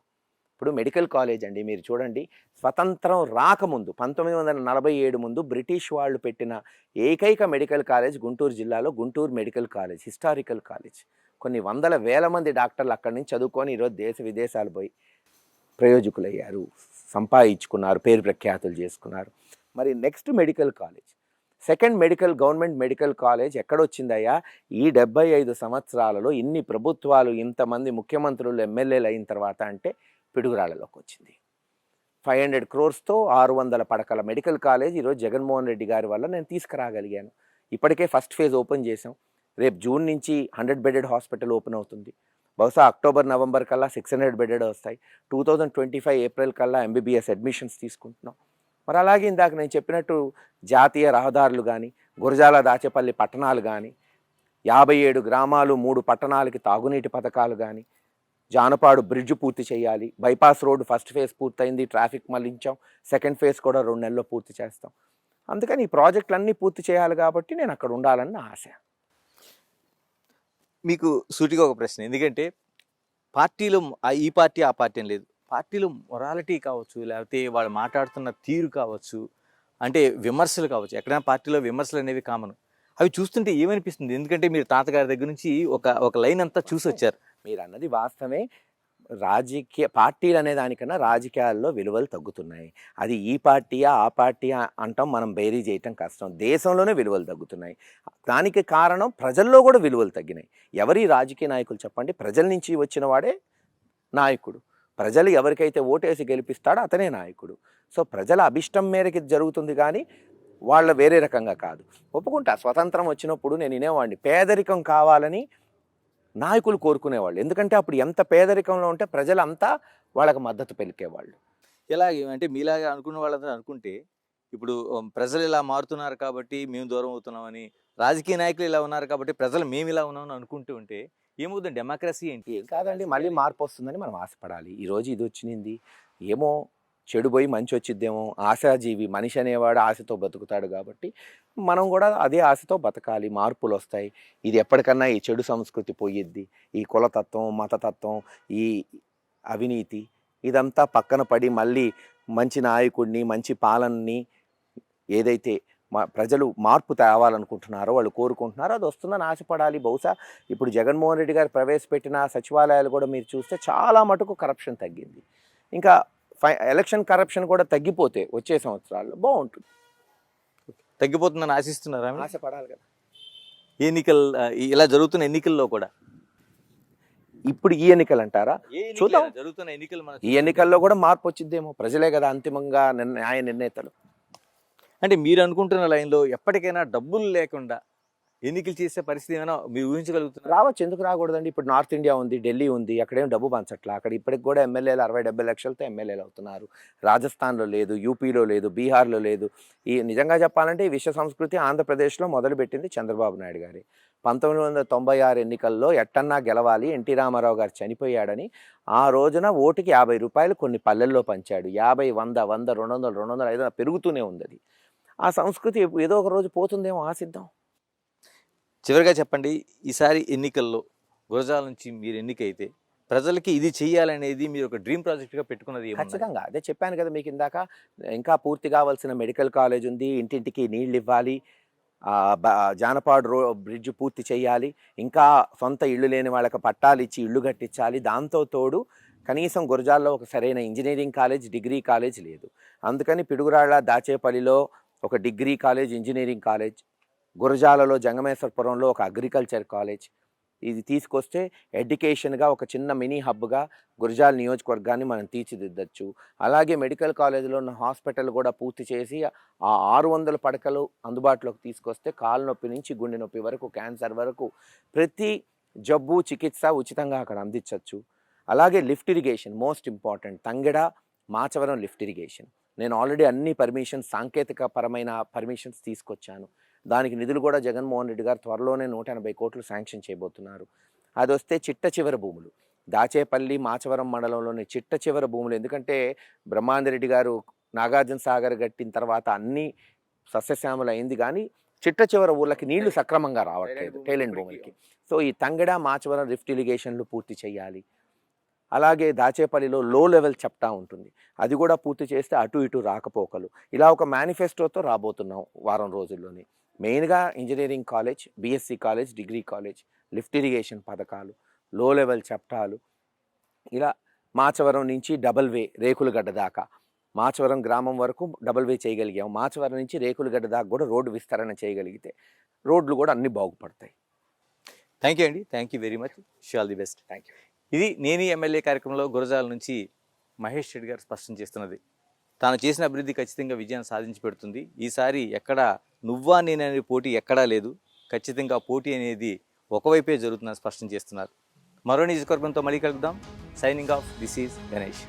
ఇప్పుడు మెడికల్ కాలేజ్ అండి, మీరు చూడండి, స్వతంత్రం రాకముందు 1947 ముందు బ్రిటిష్ వాళ్ళు పెట్టిన ఏకైక మెడికల్ కాలేజ్ గుంటూరు జిల్లాలో Guntur medical college, historical college. కొన్ని వందల వేల మంది డాక్టర్లు అక్కడి నుంచి చదువుకొని ఈరోజు దేశ విదేశాలు పోయి ప్రయోజకులయ్యారు, సంపాదించుకున్నారు, పేరు ప్రఖ్యాతులు చేసుకున్నారు. మరి next medical college, second government medical college ఎక్కడొచ్చిందయ్యా? ఈ 75 సంవత్సరాలలో ఇన్ని ప్రభుత్వాలు, ఇంతమంది ముఖ్యమంత్రులు, ఎమ్మెల్యేలు అయిన తర్వాత అంటే పిడుగురాళ్ళలోకి వచ్చింది. 500 crores-తో 600 పడకల మెడికల్ కాలేజ్ ఈరోజు జగన్మోహన్ రెడ్డి గారి వల్ల నేను తీసుకురాగలిగాను. ఇప్పటికే ఫస్ట్ ఫేజ్ ఓపెన్ చేసాం, రేపు జూన్ నుంచి 100 bedded హాస్పిటల్ ఓపెన్ అవుతుంది. బహుశా అక్టోబర్, నవంబర్ కల్లా 600 bedded వస్తాయి. 2025 ఏప్రిల్ కల్లా MBBS అడ్మిషన్స్ తీసుకుంటున్నాం. మరి అలాగే ఇందాక నేను చెప్పినట్టు జాతీయ రహదారులు కానీ, గురజాల దాచేపల్లి పట్టణాలు కానీ, 57 గ్రామాలు 3 పట్టణాలకి తాగునీటి పథకాలు కానీ, జానపాడు బ్రిడ్జ్ పూర్తి చేయాలి, బైపాస్ రోడ్డు ఫస్ట్ ఫేజ్ పూర్తయింది, ట్రాఫిక్ మళ్ళించాం, సెకండ్ ఫేజ్ కూడా 2 నెలల్లో పూర్తి చేస్తాం. అందుకని ఈ ప్రాజెక్టులన్నీ పూర్తి చేయాలి కాబట్టి నేను అక్కడ ఉండాలని నా ఆశ. మీకు సూటిగా ఒక ప్రశ్న, ఎందుకంటే పార్టీలో ఈ పార్టీ ఆ పార్టీ అని లేదు, పార్టీలో మొరాలిటీ కావచ్చు, లేకపోతే వాళ్ళు మాట్లాడుతున్న తీరు కావచ్చు, అంటే విమర్శలు కావచ్చు, ఎక్కడైనా పార్టీలో విమర్శలు అనేవి కామన్. అవి చూస్తుంటే ఏమనిపిస్తుంది? ఎందుకంటే మీరు తాతగారి దగ్గర నుంచి ఒక లైన్ అంతా చూసి వచ్చారు. మీరు అన్నది వాస్తవమే, రాజకీయ పార్టీలు అనే దానికన్నా రాజకీయాల్లో విలువలు తగ్గుతున్నాయి. అది ఈ పార్టీయా ఆ పార్టీయా అంటాం, మనం బేరీ చేయటం కష్టం. దేశంలోనే విలువలు తగ్గుతున్నాయి. దానికి కారణం ప్రజల్లో కూడా విలువలు తగ్గినాయి. ఎవరి రాజకీయ నాయకులు చెప్పండి, ప్రజల నుంచి వచ్చిన వాడే నాయకుడు. ప్రజలు ఎవరికైతే ఓటేసి గెలిపిస్తాడో అతనే నాయకుడు. సో ప్రజల అభిష్టం మేరకు జరుగుతుంది, కానీ వాళ్ళ వేరే రకంగా కాదు. ఒప్పుకుంటా, స్వతంత్రం వచ్చినప్పుడు నేను వినేవాడిని, పేదరికం కావాలని నాయకులు కోరుకునేవాళ్ళు. ఎందుకంటే అప్పుడు ఎంత పేదరికంలో ఉంటే ప్రజలంతా వాళ్ళకి మద్దతు పలికేవాళ్ళు. ఎలాగే అంటే మీలాగా అనుకున్న వాళ్ళందరూ అనుకుంటే, ఇప్పుడు ప్రజలు ఇలా మారుతున్నారు కాబట్టి మేము దూరం అవుతున్నామని, రాజకీయ నాయకులు ఇలా ఉన్నారు కాబట్టి ప్రజలు మేము ఇలా ఉన్నామని అనుకుంటూ ఉంటే ఏమవుతుంది? డెమోక్రసీ ఏంటి? ఏం కాదండి, మళ్ళీ మార్పు వస్తుందని మనం ఆశపడాలి. ఈరోజు ఇది వచ్చింది, ఏమో చెడు పోయి మంచి వచ్చిద్దేమో. ఆశాజీవి మనిషి అనేవాడు ఆశతో బతుకుతాడు కాబట్టి మనం కూడా అదే ఆశతో బతకాలి. మార్పులు వస్తాయి. ఇది ఎప్పటికన్నా ఈ చెడు సంస్కృతి పోయిద్ది. ఈ కులతత్వం, మతతత్వం, ఈ అవినీతి ఇదంతా పక్కన పడి మళ్ళీ మంచి నాయకుడిని, మంచి పాలనని ఏదైతే ప్రజలు మార్పు తేవాలనుకుంటున్నారో, వాళ్ళు కోరుకుంటున్నారో అది వస్తుందని ఆశపడాలి. బహుశా ఇప్పుడు జగన్మోహన్ రెడ్డి గారు ప్రవేశపెట్టిన సచివాలయాలు కూడా మీరు చూస్తే చాలా మటుకు కరప్షన్ తగ్గింది. ఇంకా ఎలక్షన్ కరప్షన్ కూడా తగ్గిపోతే వచ్చే సంవత్సరాల్లో బాగుంటుంది. తగ్గిపోతుందని ఆశిస్తున్నారా? ఆశపడాలి కదా. ఎన్నికలు ఇలా జరుగుతున్న ఎన్నికల్లో కూడా ఇప్పుడు ఈ ఎన్నికలు అంటారా? చూద్దాం. జరుగుతున్న ఎన్నికలు ఈ ఎన్నికల్లో కూడా మార్పు వచ్చిద్దేమో. ప్రజలే కదా అంతిమంగా న్యాయ నిర్ణేతలు. అంటే మీరు అనుకుంటున్న లైన్లో ఎప్పటికైనా డబ్బులు లేకుండా ఎన్నికలు చేసే పరిస్థితి ఏమైనా మీరు ఊహించగలుగుతున్నారు? రావచ్చు, ఎందుకు రాకూడదండి. ఇప్పుడు నార్త్ ఇండియా ఉంది, ఢిల్లీ ఉంది, అక్కడేం డబ్బు పంచట్లా. అక్కడ ఇప్పటికి కూడా ఎమ్మెల్యేలు 60-70 లక్షలతో ఎమ్మెల్యేలు అవుతున్నారు. రాజస్థాన్లో లేదు, యూపీలో లేదు, బీహార్లో లేదు. ఈ నిజంగా చెప్పాలంటే ఈ విశ్వ సంస్కృతి ఆంధ్రప్రదేశ్లో మొదలుపెట్టింది చంద్రబాబు నాయుడు గారి. 1996 ఎన్నికల్లో ఎట్టన్నా గెలవాలి, ఎన్టీ రామారావు గారు చనిపోయాడని ఆ రోజున ఓటుకి 50 రూపాయలు కొన్ని పల్లెల్లో పంచాడు. 50, 100, 100, 200, 200, 500 పెరుగుతూనే ఉంది అది. ఆ సంస్కృతి ఏదో ఒక రోజు పోతుందేమో, ఆశిద్దాం. చివరిగా చెప్పండి, ఈసారి ఎన్నికల్లో గురజాల నుంచి మీరు ఎన్నికైతే ప్రజలకి ఇది చెయ్యాలనేది మీరు ఒక డ్రీమ్ ప్రాజెక్ట్గా పెట్టుకున్నది ఏమన్నా? ఖచ్చితంగా అదే చెప్పాను కదా మీకు ఇందాక. ఇంకా పూర్తి కావాల్సిన మెడికల్ కాలేజ్ ఉంది, ఇంటింటికి నీళ్ళు ఇవ్వాలి, జానపాడు బ్రిడ్జ్ పూర్తి చేయాలి, ఇంకా సొంత ఇళ్ళు లేని వాళ్ళకి పట్టాలు ఇచ్చి ఇళ్ళు కట్టించాలి. దాంతో తోడు కనీసం గురజాల్లో ఒక సరైన ఇంజనీరింగ్ కాలేజ్, డిగ్రీ కాలేజ్ లేదు. అందుకని పిడుగురాళ్ళ, దాచేపల్లిలో ఒక డిగ్రీ కాలేజ్, ఇంజనీరింగ్ కాలేజ్, గురజాలలో జంగమేశ్వరపురంలో ఒక అగ్రికల్చర్ కాలేజ్, ఇది తీసుకొస్తే ఎడ్యుకేషన్గా ఒక చిన్న మినీ హబ్గా గురజాల నియోజకవర్గాన్ని మనం తీర్చిదిద్దచ్చు. అలాగే మెడికల్ కాలేజీలో ఉన్న హాస్పిటల్ కూడా పూర్తి చేసి ఆ 600 పడకలు అందుబాటులోకి తీసుకొస్తే కాలు నొప్పి నుంచి గుండె నొప్పి వరకు, క్యాన్సర్ వరకు ప్రతి జబ్బు చికిత్స ఉచితంగా అక్కడ అందించవచ్చు. అలాగే lift irrigation most important. Tangeda, Machavaram lift irrigation నేను ఆల్రెడీ అన్ని పర్మిషన్స్, సాంకేతిక పరమైన పర్మిషన్స్ తీసుకొచ్చాను. దానికి నిధులు కూడా జగన్మోహన్ రెడ్డి గారు త్వరలోనే 180 కోట్లు శాంక్షన్ చేయబోతున్నారు. అది వస్తే చిట్ట చివరి భూములు, దాచేపల్లి, మాచవరం మండలంలోని చిట్ట చివరి భూములు. ఎందుకంటే బ్రహ్మాందరెడ్డి గారు నాగార్జున సాగర్ కట్టిన తర్వాత అన్ని సస్యశ్యామలు అయింది, కానీ చిట్ట చివరి ఊళ్ళకి నీళ్లు సక్రమంగా రావట్లేదు, టైలెంట్ భూములకి. సో ఈ తంగెడ, మాచవరం లిఫ్ట్ ఇరిగేషన్లు పూర్తి చేయాలి. అలాగే దాచేపల్లిలో లో లెవెల్ చెప్టా ఉంటుంది, అది కూడా పూర్తి చేస్తే అటు ఇటు రాకపోకలు. ఇలా ఒక మేనిఫెస్టోతో రాబోతున్నాం వారం రోజుల్లోనే. మెయిన్గా engineering college, BSc college, degree college, lift irrigation పథకాలు, లో లెవెల్ చప్టాలు. ఇలా మాచవరం నుంచి డబల్ వే రేకులగడ్డ దాకా, మాచవరం గ్రామం వరకు డబల్ వే చేయగలిగాం. మాచవరం నుంచి రేకులగడ్డ దాకా కూడా రోడ్డు విస్తరణ చేయగలిగితే రోడ్లు కూడా అన్నీ బాగుపడతాయి. థ్యాంక్ యూ అండి, thank you very much. Wish all the best. Thank you. ఇది నేను ఎమ్మెల్యే కార్యక్రమంలో గురజాల నుంచి మహేష్ రెడ్డి గారు స్పష్టం చేస్తున్నది. తాను చేసిన అభివృద్ధి ఖచ్చితంగా విజయాన్ని సాధించి పెడుతుంది. ఈసారి ఎక్కడ నువ్వా నేననే పోటీ ఎక్కడా లేదు, ఖచ్చితంగా పోటీ అనేది ఒకవైపే జరుగుతుందని స్పష్టం చేస్తున్నారు. మరో నియోజకవర్గంతో మళ్ళీ కలుద్దాం. Signing off, this is Ganesh.